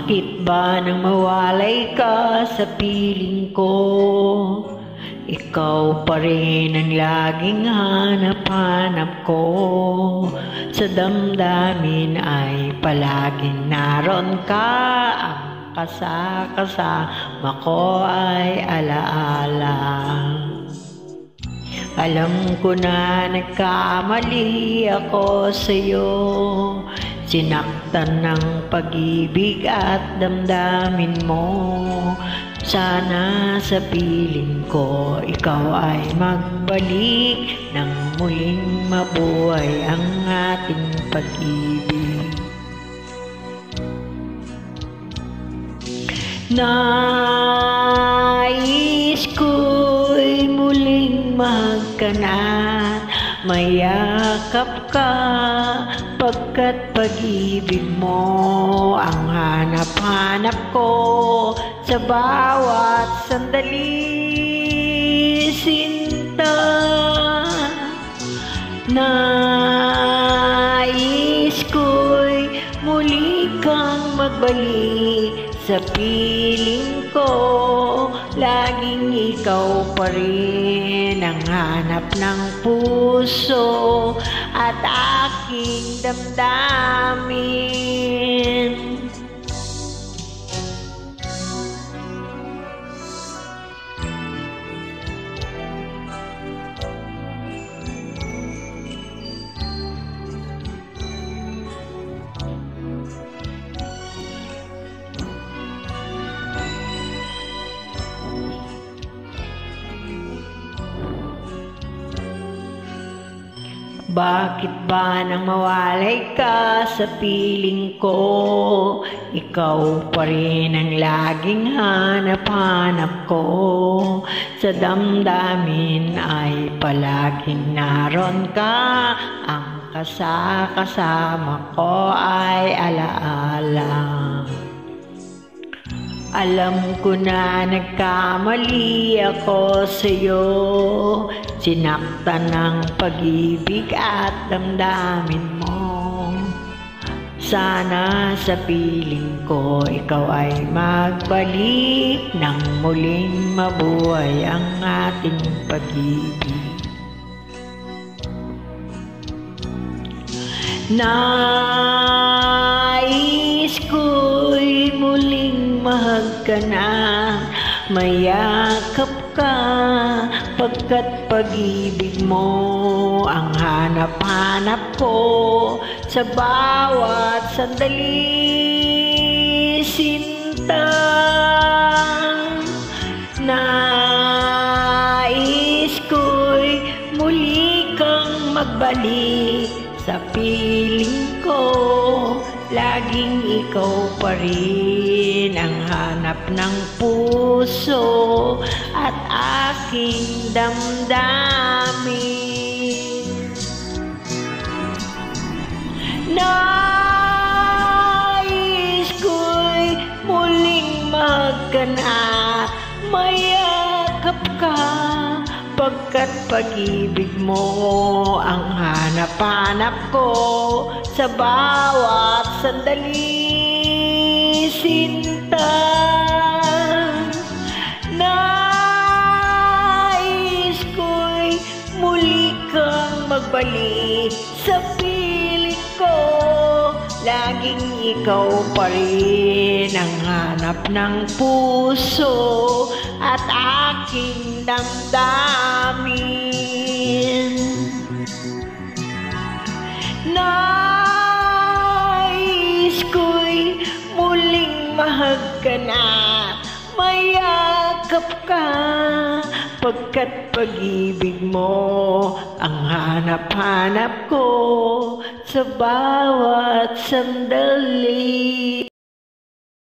Bakit ba nang mawalay ka sa piling ko? Ikaw pa rin ang laging hanap-hanap ko. Sa damdamin ay palaging naroon ka. Ang kasama ko ay alaala. Alam ko na nagkamali ako sa'yo. Sinaktan ng pag-ibig at damdamin mo. Sana sa piling ko ikaw ay magbalik nang muling mabuhay ang ating pag-ibig. Nais ko'y muling magkanat, mayakap ka, pagkat pag-ibig mo ang hanap-hanap ko sa bawat sandali, sinta. Nais ko'y muli kang magbalik sa piling ko, laging ikaw pa rin ang hanap ng puso at aking damdamin. Bakit ba nang mawalay ka sa piling ko? Ikaw pa rin ang laging hanap-hanap ko. Sa damdamin ay palaging naroon ka. Ang kasama ko ay alaala. Alam ko na nagkamali ako sa'yo. Sinaktan ng pag-ibig at damdamin mo. Sana sa piling ko ikaw ay magbalik nang muling mabuhay ang ating pag-ibig. Nais ko'y muling magkanat, mayakap ka, pagkat pag-ibig mo ang hanap-hanap ko sa bawat sandali, sinta. Nais ko'y muli kang magbalik sa piling ko, laging ikaw pa rin ang hanap ng puso at aking damdamin. Nais ko'y muling magkanat, mayakap ka, pagkat pag-ibig mo ang hanap-hanap ko sa bawat sandali, sinta. Nais ko'y muli kang magbalik sa piling ko, laging ikaw pa rin ang hanap ng puso at aking damdamin. Nais ko'y muling mahagkanat, mayakap ka, pagkat pag-ibig mo ang hanap-hanap ko sa bawat sandali.